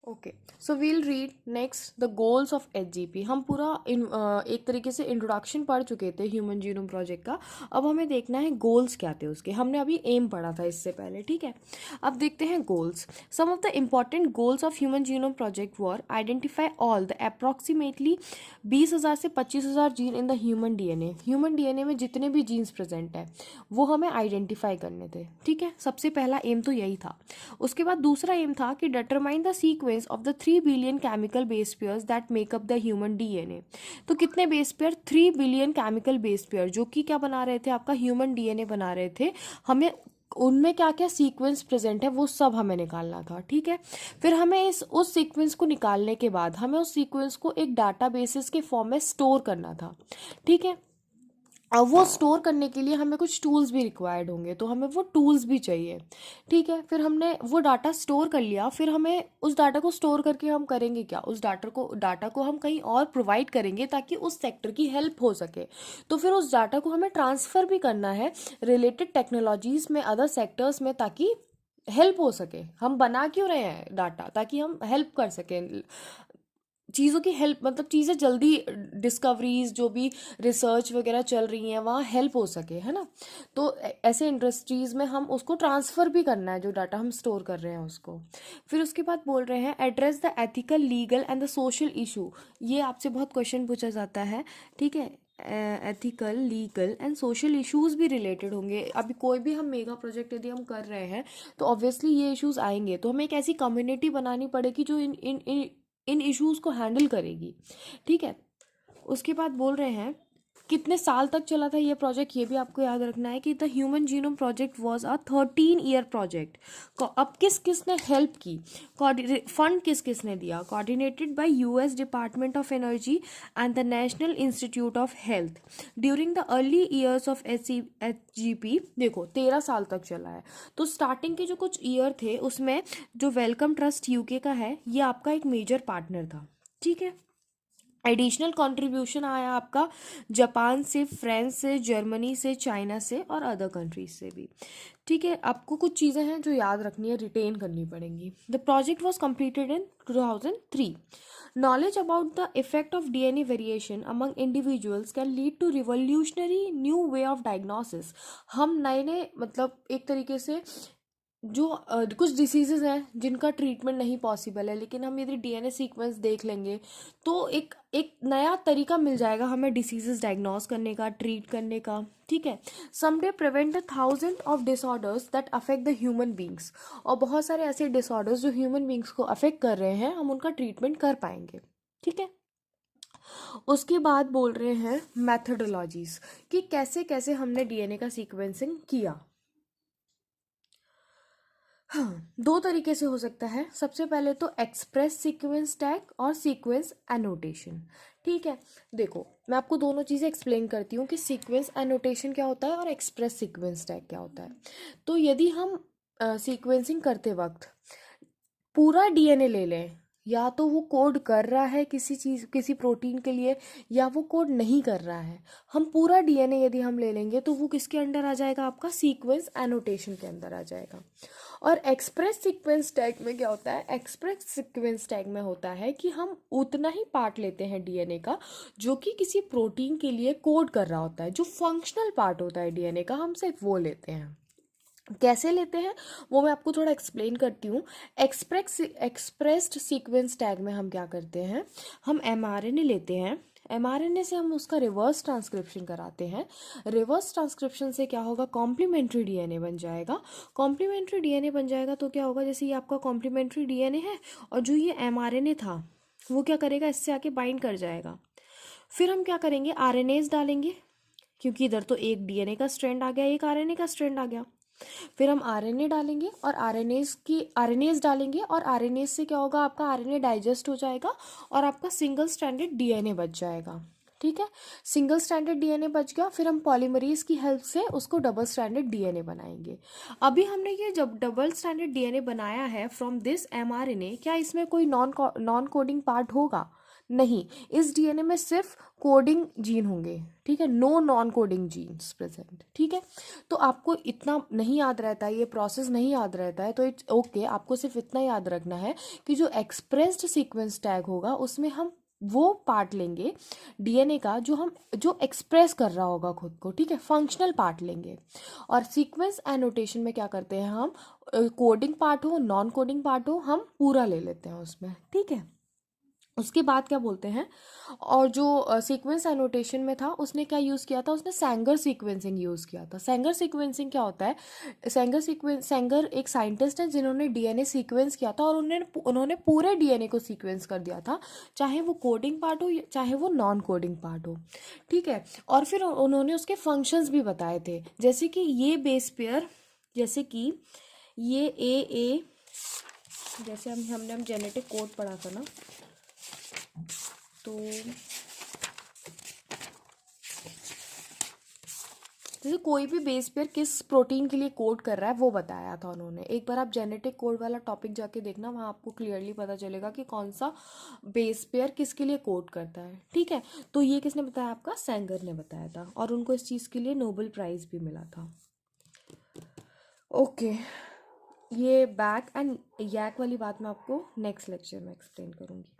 Okay, so we'll read next the goals of HGP. हम पूरा एक तरीके से इंट्रोडक्शन पढ़ चुके थे ह्यूमन जीनोम प्रोजेक्ट का। अब हमें देखना है गोल्स क्या थे उसके। हमने अभी एम पढ़ा था इससे पहले, ठीक है। अब देखते हैं goals. Some of the important goals of human genome project were identify all the approximately 20,000 से 25,000 gene in the human DNA. Human DNA में जितने भी जीन्स प्रेजेंट है वो हमें आइडेंटिफाई करने थे, ठीक है। सबसे पहला एम तो यही था। उसके बाद दूसरा एम था कि determine the sequence of the 3 billion chemical base pairs that make up the human DNA। तो कितने base pair? 3 billion chemical base pair जो कि क्या बना रहे थे? आपका ह्यूमन डीएनए बना रहे थे। हमें उनमें क्या क्या सीक्वेंस प्रेजेंट है वो सब हमें निकालना था, ठीक है। फिर हमें उस सीक्वेंस को निकालने के बाद हमें उस सीक्वेंस को एक डाटा बेसिस के फॉर्म में स्टोर करना था, ठीक है। अब वो स्टोर करने के लिए हमें कुछ टूल्स भी रिक्वायर्ड होंगे, तो हमें वो टूल्स भी चाहिए, ठीक है। फिर हमने वो डाटा स्टोर कर लिया। फिर हमें उस डाटा को स्टोर करके हम करेंगे क्या? उस डाटा को हम कहीं और प्रोवाइड करेंगे ताकि उस सेक्टर की हेल्प हो सके। तो फिर उस डाटा को हमें ट्रांसफ़र भी करना है रिलेटेड टेक्नोलॉजीज़ में, अदर सेक्टर्स में, ताकि हेल्प हो सके। हम बना क्यों रहे हैं डाटा? ताकि हम हेल्प कर सकें, चीज़ों की हेल्प, मतलब चीज़ें जल्दी, डिस्कवरीज जो भी रिसर्च वगैरह चल रही हैं वहाँ हेल्प हो सके, है ना। तो ऐसे इंडस्ट्रीज़ में हम उसको ट्रांसफ़र भी करना है, जो डाटा हम स्टोर कर रहे हैं उसको। फिर उसके बाद बोल रहे हैं address the ethical, legal and the social issue. ये आपसे बहुत क्वेश्चन पूछा जाता है, ठीक है। Ethical, legal and social issues भी रिलेटेड होंगे। अभी कोई भी हम मेगा प्रोजेक्ट यदि हम कर रहे हैं तो ऑब्वियसली ये इश्यूज़ आएंगे। तो हमें एक ऐसी कम्युनिटी बनानी पड़ेगी जो इन इश्यूज़ को हैंडल करेगी, ठीक है। उसके बाद बोल रहे हैं कितने साल तक चला था ये प्रोजेक्ट, ये भी आपको याद रखना है कि the human genome project was a 13 year project. अब किस किस ने हेल्प की, फंड किस किस ने दिया? Coordinated by US department of energy and the national institute of health during the early years of HGP. देखो 13 साल तक चला है। तो स्टार्टिंग के जो कुछ ईयर थे उसमें जो वेलकम ट्रस्ट यूके का है ये आपका एक मेजर पार्टनर था, ठीक है। एडिशनल कंट्रीब्यूशन आया आपका जापान से, फ्रांस से, जर्मनी से, चाइना से और अदर कंट्रीज से भी, ठीक है। आपको कुछ चीज़ें हैं जो याद रखनी है, रिटेन करनी पड़ेंगी। The project was completed in 2003। Knowledge about the effect of DNA variation among individuals can lead to revolutionary new way of diagnosis। हम नए नए, मतलब एक तरीके से जो कुछ डिसीजेज हैं जिनका ट्रीटमेंट नहीं पॉसिबल है, लेकिन हम यदि डीएनए सीक्वेंस देख लेंगे तो एक एक नया तरीका मिल जाएगा हमें डिसीजेज डायग्नोस करने का, ट्रीट करने का, ठीक है। Someday prevent 1,000 of disorders that affect the human beings. और बहुत सारे ऐसे डिसऑर्डर्स जो ह्यूमन बींग्स को अफेक्ट कर रहे हैं हम उनका ट्रीटमेंट कर पाएंगे, ठीक है। उसके बाद बोल रहे हैं मैथडोलॉजीज कि कैसे कैसे हमने डीएनए का सीक्वेंसिंग किया। हाँ, दो तरीके से हो सकता है। सबसे पहले तो एक्सप्रेस सीक्वेंस टैग और सीक्वेंस एनोटेशन, ठीक है। देखो मैं आपको दोनों चीज़ें एक्सप्लेन करती हूँ कि सीक्वेंस एनोटेशन क्या होता है और एक्सप्रेस सीक्वेंस टैग क्या होता है। तो यदि हम सीक्वेंसिंग करते वक्त पूरा डीएनए ले लें, या तो वो कोड कर रहा है किसी चीज़, किसी प्रोटीन के लिए, या वो कोड नहीं कर रहा है। हम पूरा डीएनए यदि हम ले लेंगे तो वो किसके अंडर आ जाएगा? आपका सीक्वेंस एनोटेशन के अंदर आ जाएगा। और एक्सप्रेस सीक्वेंस टैग में क्या होता है? एक्सप्रेस सीक्वेंस टैग में होता है कि हम उतना ही पार्ट लेते हैं डीएनए का जो कि किसी प्रोटीन के लिए कोड कर रहा होता है, जो फंक्शनल पार्ट होता है डीएनए का, हम सिर्फ वो लेते हैं। कैसे लेते हैं वो मैं आपको थोड़ा एक्सप्लेन करती हूँ। एक्सप्रेस्ड सीक्वेंस टैग में हम क्या करते हैं, हम एमआरएनए लेते हैं। एमआरएनए से हम उसका रिवर्स ट्रांसक्रिप्शन कराते हैं। रिवर्स ट्रांसक्रिप्शन से क्या होगा? कॉम्प्लीमेंट्री डीएनए बन जाएगा। कॉम्प्लीमेंट्री डीएनए बन जाएगा तो क्या होगा? जैसे ये आपका कॉम्प्लीमेंट्री डीएनए है और जो ये एमआरएनए था वो क्या करेगा? इससे आके बाइंड कर जाएगा। फिर हम क्या करेंगे? आरएनएस डालेंगे, क्योंकि इधर तो एक डीएनए का स्ट्रैंड आ गया, एक आरएनए का स्ट्रैंड आ गया। फिर हम आरएनए डालेंगे और आरएनएस डालेंगे और आरएनएस से क्या होगा? आपका आरएनए डाइजेस्ट हो जाएगा और आपका सिंगल स्ट्रैंडेड डीएनए बच जाएगा, ठीक है। सिंगल स्ट्रैंडेड डीएनए बच गया, फिर हम पॉलीमरेज की हेल्प से उसको डबल स्ट्रैंडेड डीएनए बनाएंगे। अभी हमने ये जब डबल स्ट्रैंडेड डीएनए बनाया है फ्रॉम दिस एमआरएनए, क्या इसमें कोई नॉन कोडिंग पार्ट होगा? नहीं, इस डीएनए में सिर्फ कोडिंग जीन होंगे, ठीक है, no non coding genes present, ठीक है। तो आपको इतना नहीं याद रहता है, ये प्रोसेस नहीं याद रहता है, तो इट्स ओके, आपको सिर्फ इतना याद रखना है कि जो एक्सप्रेस्ड सीक्वेंस टैग होगा उसमें हम वो पार्ट लेंगे डीएनए का जो एक्सप्रेस कर रहा होगा खुद को, ठीक है, फंक्शनल पार्ट लेंगे। और सीक्वेंस एनोटेशन में क्या करते हैं हम, कोडिंग पार्ट हो नॉन कोडिंग पार्ट हो, हम पूरा ले लेते हैं उसमें, ठीक है। उसके बाद क्या बोलते हैं, और जो सीक्वेंस एनोटेशन में था उसने क्या यूज़ किया था, उसने सैंगर सीक्वेंसिंग यूज़ किया था। सैंगर सीक्वेंसिंग क्या होता है, सैंगर एक साइंटिस्ट है जिन्होंने डीएनए सीक्वेंस किया था, और उन्होंने पूरे डीएनए को सीक्वेंस कर दिया था, चाहे वो कोडिंग पार्ट हो चाहे वो नॉन कोडिंग पार्ट हो, ठीक है। और फिर उन्होंने उसके फंक्शंस भी बताए थे, जैसे कि ये बेस पेयर, जैसे कि ये ए, जैसे हमने जेनेटिक कोड पढ़ा था ना, तो जैसे कोई भी बेस पेयर किस प्रोटीन के लिए कोड कर रहा है वो बताया था उन्होंने। एक बार आप जेनेटिक कोड वाला टॉपिक जाके देखना, वहाँ आपको क्लियरली पता चलेगा कि कौन सा बेस पेयर किसके लिए कोड करता है, ठीक है। तो ये किसने बताया, आपका सैंगर ने बताया था, और उनको इस चीज़ के लिए नोबेल प्राइज़ भी मिला था। ओके, ये बैक एंड यैक वाली बात मैं आपको नेक्स्ट लेक्चर में एक्सप्लेन करूँगी।